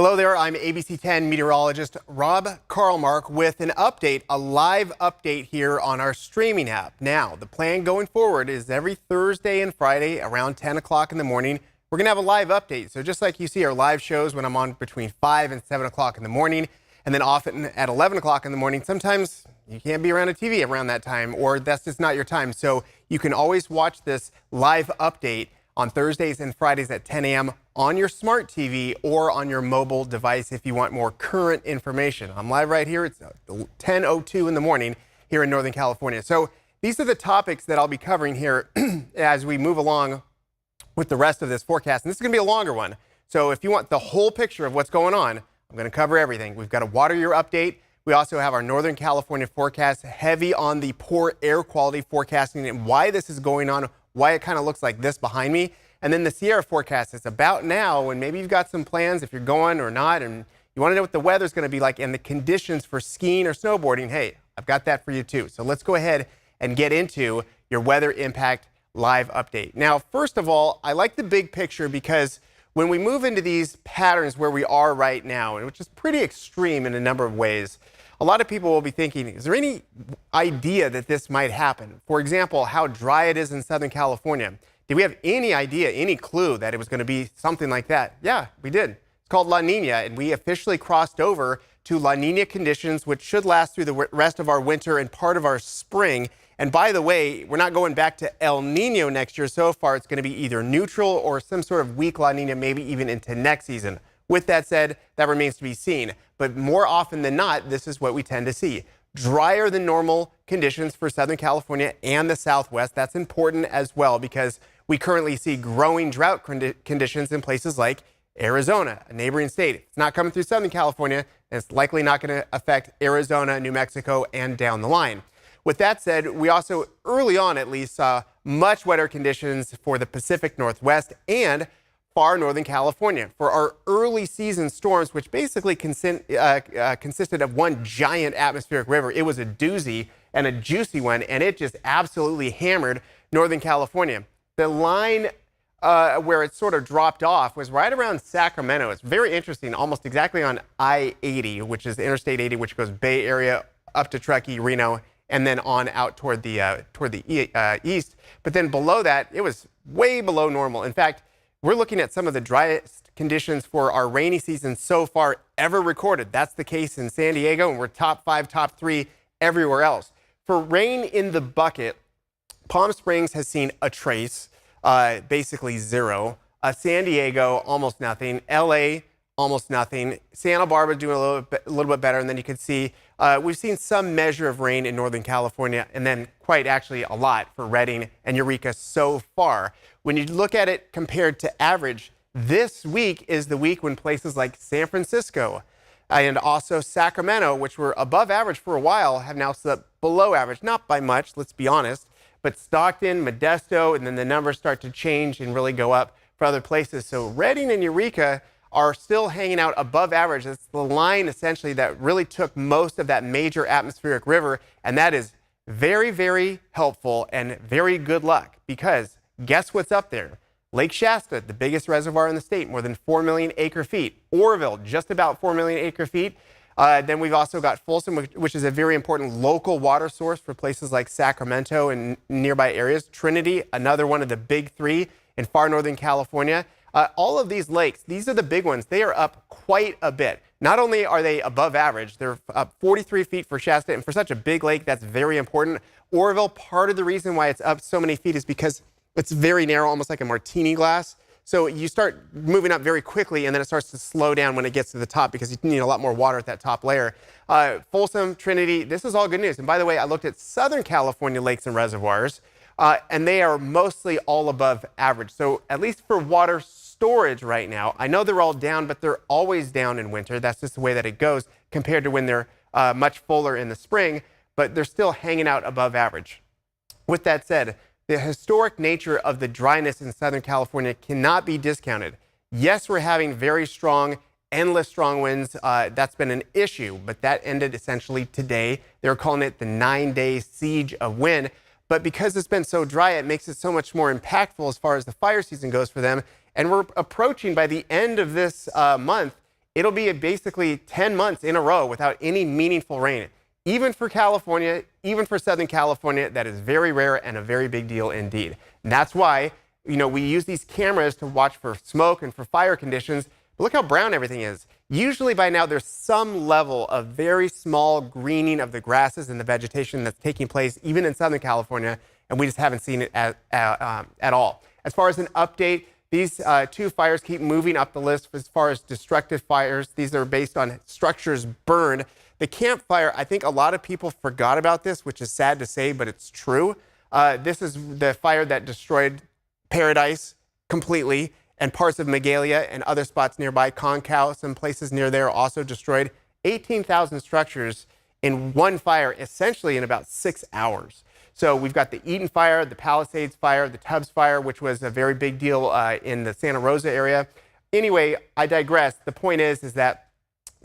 Hello there, I'm ABC 10 meteorologist Rob Carlmark with an update, a live update here on our streaming app. Now, the plan going forward is every Thursday and Friday around 10 o'clock in the morning, we're going to have a live update. So just like you see our live shows when I'm on between 5 and 7 o'clock in the morning, and then often at 11 o'clock in the morning, sometimes you can't be around a TV around that time, or that's just not your time. So you can always watch this live update on Thursdays and Fridays at 10 a.m. on your smart TV or on your mobile device if you want more current information. I'm live right here. It's 10:02 in the morning here in Northern California. So these are the topics that I'll be covering here as we move along with the rest of this forecast. And this is going to be a longer one. So if you want the whole picture of what's going on, I'm going to cover everything. We've got a water year update. We also have our Northern California forecast, heavy on the poor air quality forecasting and why this is going on, why it kind of looks like this behind me. And then the Sierra forecast is about now, and maybe you've got some plans if you're going or not, and you want to know what the weather's going to be like and the conditions for skiing or snowboarding. Hey, I've got that for you too. So let's go ahead and get into your weather impact live update. Now, first of all, I like the big picture because when we move into these patterns where we are right now, which is pretty extreme in a number of ways, a lot of people will be thinking, is there any idea that this might happen? For example, how dry it is in Southern California. Did we have any idea, any clue that it was going to be something like that? Yeah, we did. It's called La Nina, and we officially crossed over to La Nina conditions, which should last through the rest of our winter and part of our spring. And by the way, we're not going back to El Nino next year. So far, it's going to be either neutral or some sort of weak La Nina, maybe even into next season. With that said, that remains to be seen. But more often than not, this is what we tend to see. Drier than normal conditions for Southern California and the Southwest. That's important as well because we currently see growing drought conditions in places like Arizona, a neighboring state. It's not coming through Southern California, and it's likely not going to affect Arizona, New Mexico, and down the line. With that said, we also, early on at least, saw much wetter conditions for the Pacific Northwest and far Northern California for our early season storms, which basically consisted of one giant atmospheric river. It was a doozy and a juicy one, and it just absolutely hammered Northern California. The line where it sort of dropped off was right around Sacramento. It's very interesting, almost exactly on I-80, which is Interstate 80, which goes Bay Area up to Truckee, Reno, and then on out toward the east. But then below that, it was way below normal. In fact, we're looking at some of the driest conditions for our rainy season so far ever recorded. That's the case in San Diego, and we're top 5, top 3 everywhere else. For rain in the bucket, Palm Springs has seen a trace, basically zero. San Diego, almost nothing. LA, almost nothing. Santa Barbara doing a little bit better, and then you can see we've seen some measure of rain in Northern California, and then quite actually a lot for Redding and Eureka so far. When you look at it compared to average, this week is the week when places like San Francisco and also Sacramento, which were above average for a while, have now slipped below average. Not by much, let's be honest, but Stockton, Modesto, and then the numbers start to change and really go up for other places. So Redding and Eureka are still hanging out above average. It's the line essentially that really took most of that major atmospheric river, and that is very, very helpful and very good luck because guess what's up there? Lake Shasta, the biggest reservoir in the state, more than 4 million acre feet. Oroville, just about 4 million acre feet. Then we've also got Folsom, which is a very important local water source for places like Sacramento and nearby areas. Trinity, another one of the big 3 in far Northern California. All of these lakes, these are the big ones. They are up quite a bit. Not only are they above average, they're up 43 feet for Shasta, and for such a big lake, that's very important. Oroville, part of the reason why it's up so many feet is because it's very narrow, almost like a martini glass. So you start moving up very quickly, and then it starts to slow down when it gets to the top because you need a lot more water at that top layer. Folsom, Trinity, this is all good news. And by the way, I looked at Southern California lakes and reservoirs, and they are mostly all above average. So at least for water storage right now, I know they're all down, but they're always down in winter. That's just the way that it goes compared to when they're much fuller in the spring, but they're still hanging out above average. With that said, the historic nature of the dryness in Southern California cannot be discounted. Yes, we're having very strong, endless strong winds. That's been an issue, but that ended essentially today. They're calling it the 9-day siege of wind. But because it's been so dry, it makes it so much more impactful as far as the fire season goes for them. And we're approaching, by the end of this month, it'll be basically 10 months in a row without any meaningful rain. Even for California, even for Southern California, that is very rare and a very big deal indeed. And that's why, we use these cameras to watch for smoke and for fire conditions. But look how brown everything is. Usually by now there's some level of very small greening of the grasses and the vegetation that's taking place even in Southern California, and we just haven't seen it at all. As far as an update, these two fires keep moving up the list as far as destructive fires. These are based on structures burned. The Camp Fire, I think a lot of people forgot about this, which is sad to say, but it's true. This is the fire that destroyed Paradise completely, and parts of Magalia and other spots nearby. Concow, some places near there also destroyed 18,000 structures in one fire, essentially in about 6 hours. So we've got the Eaton Fire, the Palisades Fire, the Tubbs Fire, which was a very big deal in the Santa Rosa area. Anyway, I digress. The point is that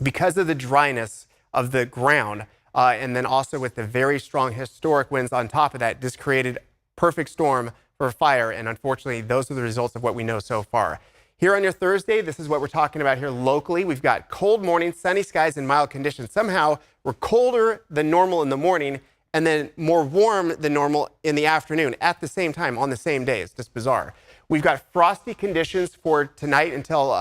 because of the dryness of the ground, and then also with the very strong historic winds on top of that, this created perfect storm for fire, and unfortunately, those are the results of what we know so far. Here on your Thursday, this is what we're talking about here locally. We've got cold mornings, sunny skies, and mild conditions. Somehow, we're colder than normal in the morning, and then more warm than normal in the afternoon at the same time on the same day. It's just bizarre. We've got frosty conditions for tonight until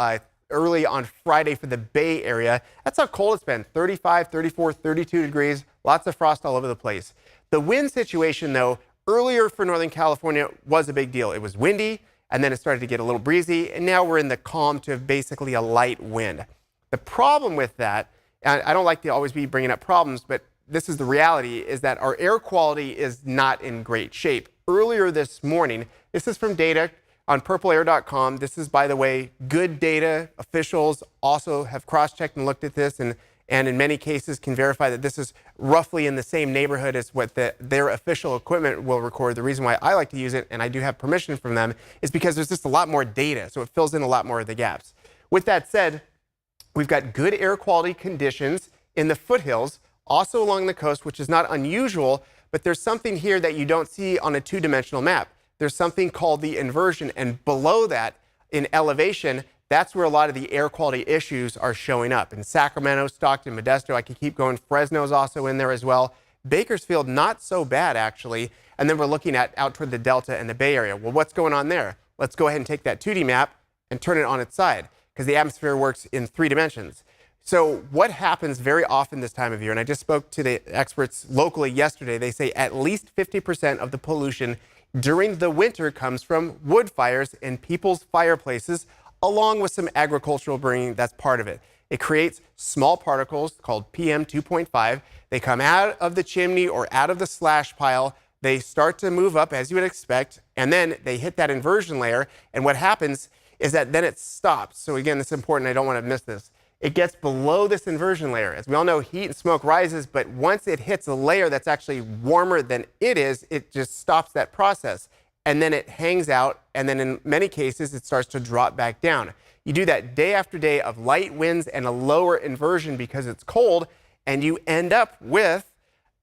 early on Friday for the Bay Area. That's how cold it's been, 35, 34, 32 degrees, lots of frost all over the place. The wind situation, though, earlier for Northern California was a big deal. It was windy, and then it started to get a little breezy, and now we're in the calm to basically a light wind. The problem with that, and I don't like to always be bringing up problems, but this is the reality, is that our air quality is not in great shape. Earlier this morning, this is from data on purpleair.com. This is, by the way, good data. Officials also have cross-checked and looked at this, and in many cases can verify that this is roughly in the same neighborhood as what their official equipment will record. The reason why I like to use it, and I do have permission from them, is because there's just a lot more data, so it fills in a lot more of the gaps. With that said, we've got good air quality conditions in the foothills, also along the coast, which is not unusual, but there's something here that you don't see on a two-dimensional map. There's something called the inversion, and below that, in elevation, that's where a lot of the air quality issues are showing up. In Sacramento, Stockton, Modesto, I could keep going. Fresno's also in there as well. Bakersfield, not so bad, actually. And then we're looking at out toward the Delta and the Bay Area. Well, what's going on there? Let's go ahead and take that 2D map and turn it on its side, because the atmosphere works in 3 dimensions. So what happens very often this time of year, and I just spoke to the experts locally yesterday, they say at least 50% of the pollution during the winter comes from wood fires in people's fireplaces, along with some agricultural burning that's part of it. It creates small particles called PM 2.5. They come out of the chimney or out of the slash pile. They start to move up, as you would expect, and then they hit that inversion layer. And what happens is that then it stops. So again, this is important. I don't want to miss this. It gets below this inversion layer. As we all know, heat and smoke rises, but once it hits a layer that's actually warmer than it is, it just stops that process. And then it hangs out, and then in many cases, it starts to drop back down. You do that day after day of light winds and a lower inversion because it's cold, and you end up with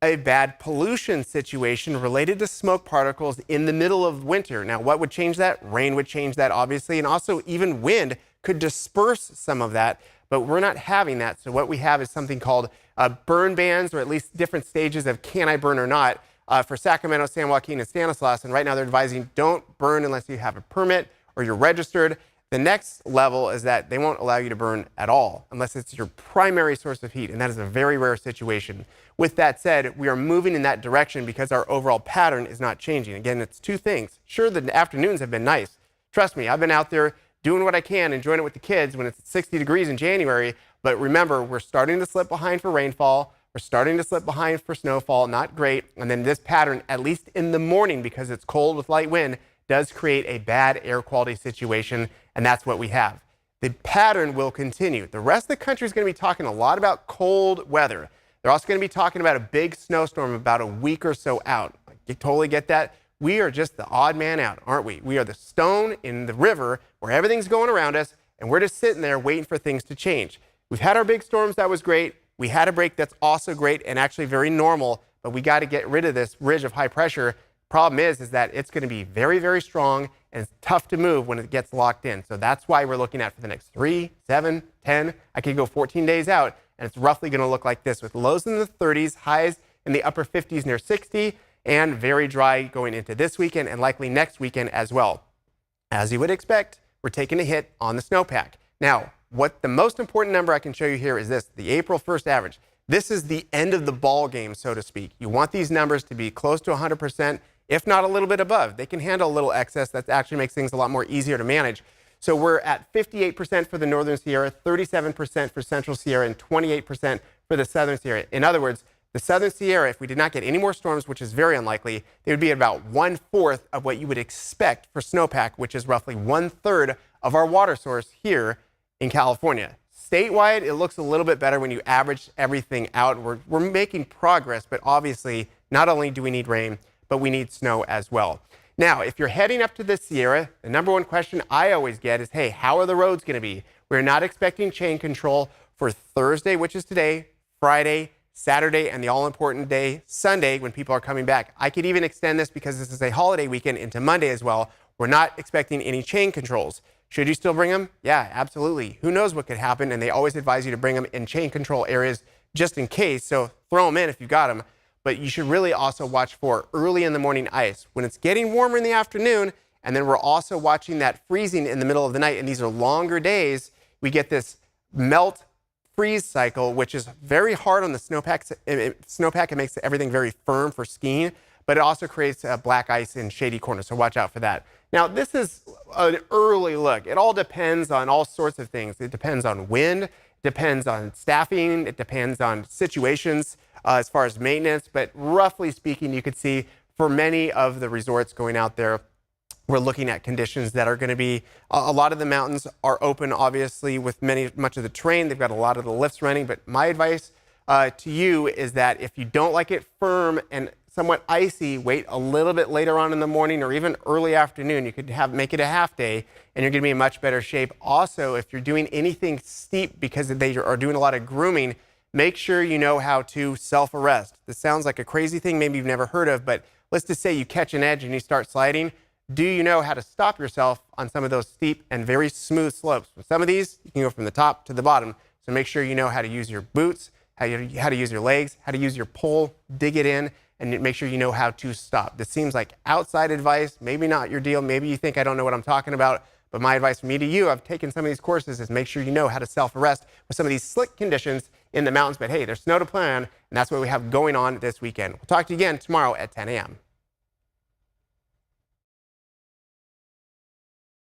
a bad pollution situation related to smoke particles in the middle of winter. Now, what would change that? Rain would change that, obviously, and also even wind could disperse some of that, but we're not having that. So what we have is something called burn bans, or at least different stages of can I burn or not, for Sacramento, San Joaquin, and Stanislaus. And right now they're advising don't burn unless you have a permit or you're registered. The next level is that they won't allow you to burn at all unless it's your primary source of heat, and that is a very rare situation. With that said, we are moving in that direction because our overall pattern is not changing. Again, it's two things. Sure, the afternoons have been nice. Trust me, I've been out there doing what I can, enjoying it with the kids when it's 60 degrees in January. But remember, we're starting to slip behind for rainfall. We're starting to slip behind for snowfall. Not great. And then this pattern, at least in the morning, because it's cold with light wind, does create a bad air quality situation. And that's what we have. The pattern will continue. The rest of the country is going to be talking a lot about cold weather. They're also going to be talking about a big snowstorm about a week or so out. You totally get that? We are just the odd man out, aren't we? We are the stone in the river where everything's going around us, and we're just sitting there waiting for things to change. We've had our big storms. That was great. We had a break that's also great and actually very normal, but we got to get rid of this ridge of high pressure. problem is that it's going to be very, very strong and it's tough to move when it gets locked in. So that's why we're looking at for the next 3, 7, 10, I could go 14 days out, and it's roughly going to look like this with lows in the 30s, highs in the upper 50s near 60, and very dry going into this weekend and likely next weekend as well. As you would expect, we're taking a hit on the snowpack. Now, what the most important number I can show you here is this, the April 1st average. This is the end of the ball game, so to speak. You want these numbers to be close to 100%, if not a little bit above. They can handle a little excess. That actually makes things a lot more easier to manage. So we're at 58% for the Northern Sierra, 37% for Central Sierra, and 28% for the Southern Sierra. In other words, the Southern Sierra, if we did not get any more storms, which is very unlikely, they would be at about 1/4 of what you would expect for snowpack, which is roughly 1/3 of our water source here in California. Statewide, it looks a little bit better when you average everything out. We're making progress, but obviously, not only do we need rain, but we need snow as well. Now, if you're heading up to the Sierra, the number one question I always get is, hey, how are the roads going to be? We're not expecting chain control for Thursday, which is today, Friday, Saturday, and the all-important day, Sunday, when people are coming back. I could even extend this because this is a holiday weekend into Monday as well. We're not expecting any chain controls. Should you still bring them? Yeah, absolutely. Who knows what could happen, and they always advise you to bring them in chain control areas just in case, so throw them in if you got them. But you should really also watch for early in the morning ice. When it's getting warmer in the afternoon, and then we're also watching that freezing in the middle of the night, and these are longer days, we get this melt freeze cycle, which is very hard on the snowpack. It makes everything very firm for skiing, but it also creates black ice in shady corners, so watch out for that. Now, this is an early look. It all depends on all sorts of things. It depends on wind, it depends on staffing, it depends on situations as far as maintenance, but roughly speaking, you could see for many of the resorts going out there, we're looking at conditions that are going to be, a lot of the mountains are open, obviously, with much of the terrain. They've got a lot of the lifts running, but my advice to you is that if you don't like it firm and somewhat icy, wait a little bit later on in the morning or even early afternoon. You could make it a half day, and you're going to be in much better shape. Also, if you're doing anything steep because they are doing a lot of grooming, make sure you know how to self-arrest. This sounds like a crazy thing maybe you've never heard of, but let's just say you catch an edge and you start sliding. Do you know how to stop yourself on some of those steep and very smooth slopes? With some of these, you can go from the top to the bottom. So make sure you know how to use your boots, how to use your legs, how to use your pole, dig it in, and make sure you know how to stop. This seems like outside advice, maybe not your deal. Maybe you think I don't know what I'm talking about, but my advice from me to you, I've taken some of these courses, is make sure you know how to self-arrest with some of these slick conditions in the mountains. But hey, there's snow to plan, and that's what we have going on this weekend. We'll talk to you again tomorrow at 10 a.m.